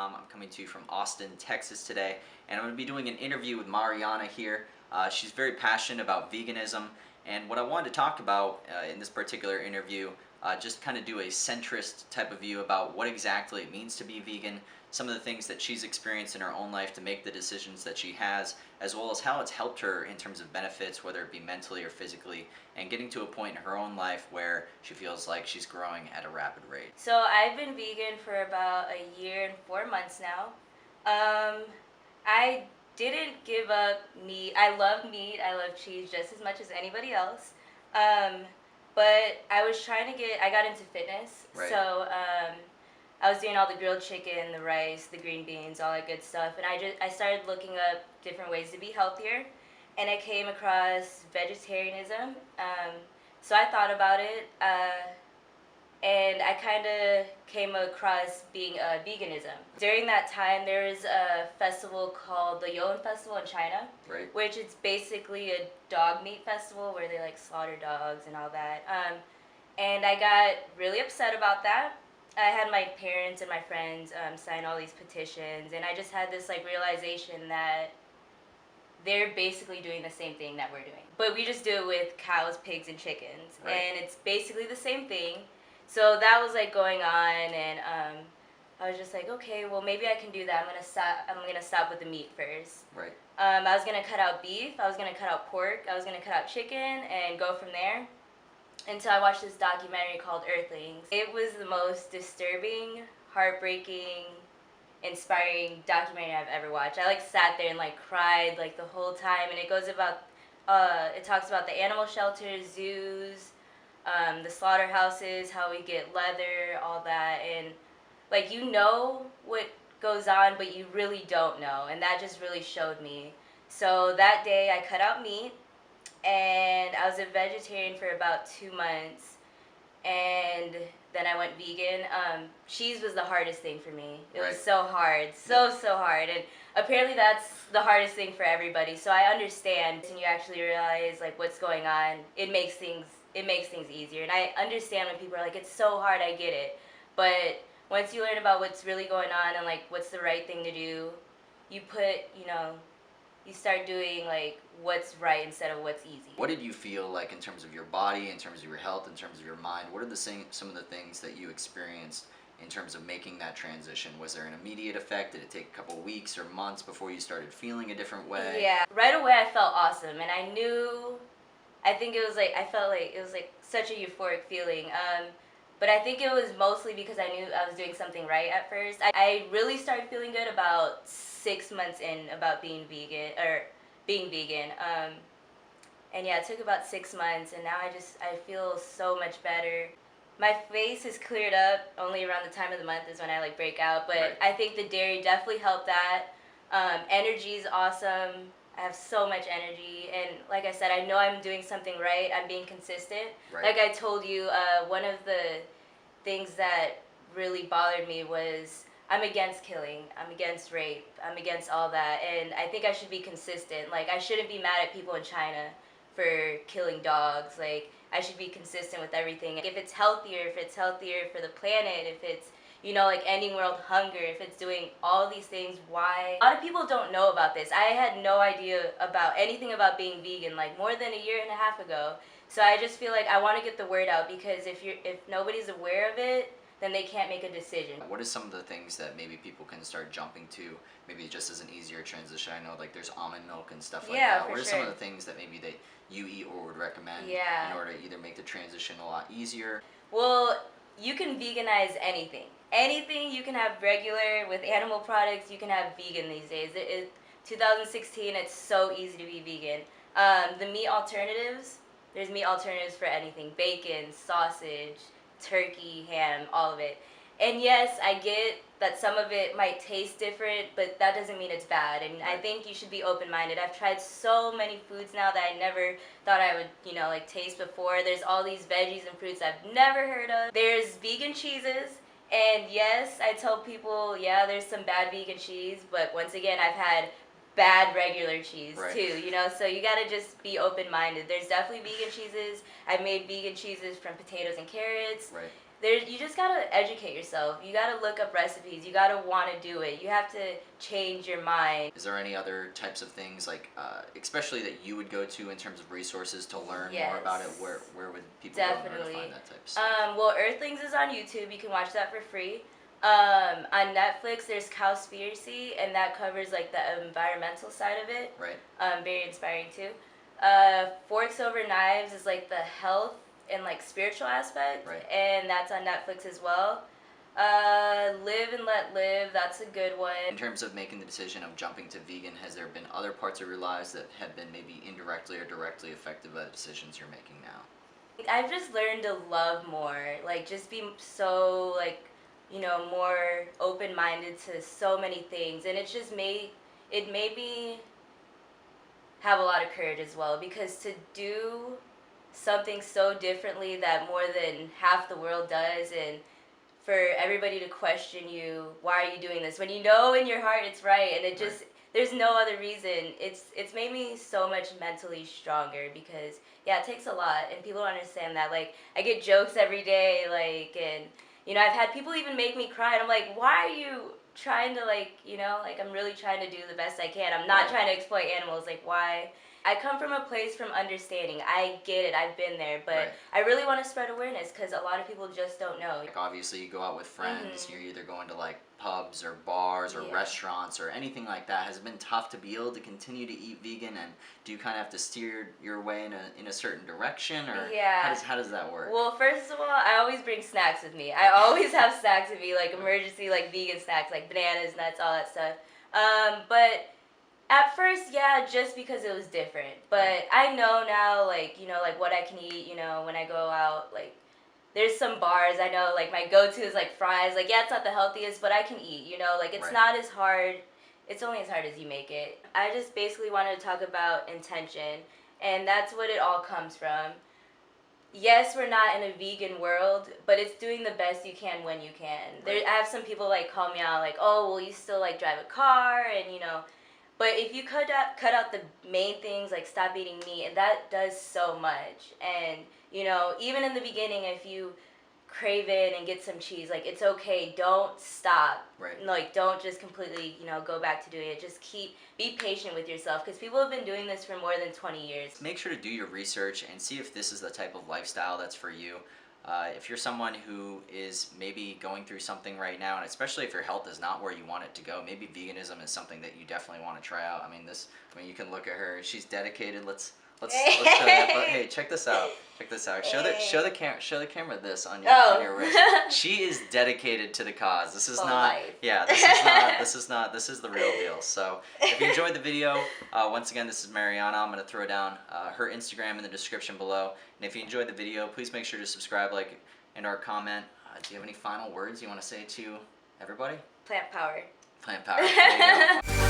I'm coming to you from Austin, Texas today, and I'm going to be doing an interview with Mariana here. She's very passionate about veganism, and what I wanted to talk about in this particular interview, just kind of do a centrist type of view about what exactly it means to be vegan, some of the things that she's experienced in her own life to make the decisions that she has, as well as how it's helped her in terms of benefits, whether it be mentally or physically, and getting to a point in her own life where she feels like she's growing at a rapid rate. So I've been vegan for about a year and 4 months now. I didn't give up meat. I love meat. I love cheese just as much as anybody else. But I got into fitness. Right. So I was doing all the grilled chicken, the rice, the green beans, all that good stuff. And I started looking up different ways to be healthier. And I came across vegetarianism. So I thought about it. And I kind of came across being veganism. During that time, there was a festival called the Yulin Festival in China, Right. which is basically a dog meat festival where they like slaughter dogs and all that. And I got really upset about that. I had my parents and my friends sign all these petitions, and I just had this like realization that they're basically doing the same thing that we're doing. But we just do it with cows, pigs, and chickens. Right. And it's basically the same thing. So that was like going on, and I was just like, okay, well maybe I can do that. I'm gonna stop with the meat first. Right. I was gonna cut out beef. I was gonna cut out pork. I was gonna cut out chicken and go from there. Until I watched this documentary called Earthlings. It was the most disturbing, heartbreaking, inspiring documentary I've ever watched. I like sat there and like cried like the whole time, and it talks about the animal shelters, zoos, the slaughterhouses, how we get leather, all that, and like you know what goes on, but you really don't know, and that just really showed me. So that day I cut out meat, and I was a vegetarian for about 2 months, and then I went vegan. Cheese was the hardest thing for me. It was so hard, so hard, and apparently that's the hardest thing for everybody. So I understand, and you actually realize like what's going on. It makes things easier, and I understand when people are like, it's so hard. I get it, but once you learn about what's really going on and like what's the right thing to do, you start doing like what's right instead of what's easy. What did you feel like in terms of your body, in terms of your health, in terms of your mind? What are some of the things that you experienced in terms of making that transition? Was there an immediate effect? Did it take a couple of weeks or months before you started feeling a different way? Yeah, right away I felt awesome, and I felt like it was like such a euphoric feeling. But I think it was mostly because I knew I was doing something right at first. I really started feeling good about 6 months in about being vegan. And yeah, it took about 6 months, and now I feel so much better. My face is cleared up only around the time of the month is when I like break out, but Right. I think the dairy definitely helped that. Energy is awesome. I have so much energy, and like I said, I know I'm doing something right. I'm being consistent. Right. Like I told you, one of the things that really bothered me was I'm against killing, I'm against rape, I'm against all that, and I think I should be consistent. Like I shouldn't be mad at people in China for killing dogs. Like I should be consistent with everything. If it's healthier for the planet, if it's like ending world hunger, if it's doing all these things, why? A lot of people don't know about this. I had no idea about anything about being vegan like more than a year and a half ago. So I just feel like I want to get the word out, because if nobody's aware of it, then they can't make a decision. What are some of the things that maybe people can start jumping to, maybe just as an easier transition? I know like there's almond milk and stuff like that. What are some of the things that maybe that you eat or would recommend in order to either make the transition a lot easier? Well, you can veganize anything. Anything you can have regular with animal products, you can have vegan these days. 2016, it's so easy to be vegan. The meat alternatives, there's meat alternatives for anything. Bacon, sausage, turkey, ham, all of it. And yes, I get that some of it might taste different, but that doesn't mean it's bad. And I think you should be open-minded. I've tried so many foods now that I never thought I would, like taste before. There's all these veggies and fruits I've never heard of. There's vegan cheeses. And yes, I tell people, yeah, there's some bad vegan cheese, but once again, I've had bad regular cheese too, so you gotta just be open-minded. There's definitely vegan cheeses. I've made vegan cheeses from potatoes and carrots. Right. you just gotta educate yourself. You gotta look up recipes. You gotta want to do it. You have to change your mind. Is there any other types of things, like especially that you would go to in terms of resources to learn more about it? Where would people go in order to find that type of stuff? Well, Earthlings is on YouTube. You can watch that for free. On Netflix, there's Cowspiracy, and that covers like the environmental side of it. Right. Very inspiring too. Forks Over Knives is like the health and like spiritual aspect, right. And that's on Netflix as well. Live and Let Live, that's a good one. In terms of making the decision of jumping to vegan, has there been other parts of your lives that have been maybe indirectly or directly affected by the decisions you're making now? I've just learned to love more, like just be so like, more open-minded to so many things, and it made me have a lot of courage as well, because to do something so differently that more than half the world does, and for everybody to question you, why are you doing this, when you know in your heart it's right, and it just, there's no other reason. It's made me so much mentally stronger, because it takes a lot, and people don't understand that. Like, I get jokes every day, like, and I've had people even make me cry, and I'm like, why are you trying to, like, I'm really trying to do the best I can. I'm not trying to exploit animals. Like, why? I come from a place from understanding. I get it. I've been there. But I really want to spread awareness, because a lot of people just don't know. Like, obviously, you go out with friends. You're either going to, like, pubs or bars or restaurants or anything like that. Has it been tough to be able to continue to eat vegan? And do you kind of have to steer your way in a certain direction? Or how does that work? Well, first of all, I always bring snacks with me. I always have snacks with me, like emergency, like vegan snacks, like bananas, nuts, all that stuff. But at first, just because it was different. But I know now, like, like what I can eat, when I go out, like, there's some bars I know, like, my go-to is, like, fries. Like, it's not the healthiest, but I can eat, like, it's not as hard. It's only as hard as you make it. I just basically wanted to talk about intention, and that's what it all comes from. Yes, we're not in a vegan world, but it's doing the best you can when you can. I have some people, like, call me out, like, oh, well, you still, like, drive a car, and, but if you cut out the main things, like stop eating meat, and that does so much. And, even in the beginning, if you crave it and get some cheese, like, it's okay. Don't stop. Like, don't just completely, go back to doing it. Just be patient with yourself, because people have been doing this for more than 20 years. Make sure to do your research and see if this is the type of lifestyle that's for you. If you're someone who is maybe going through something right now, and especially if your health is not where you want it to go, maybe veganism is something that you definitely want to try out. I mean, you can look at her; she's dedicated. Let's show that. But hey, check this out. Show the camera this on your wrist. She is dedicated to the cause. This is not. Life. Yeah, this is the real deal. So if you enjoyed the video, once again, this is Mariana. I'm gonna throw down her Instagram in the description below. And if you enjoyed the video, please make sure to subscribe, like, and or comment. Do you have any final words you want to say to everybody? Plant power. Plant power. There you go.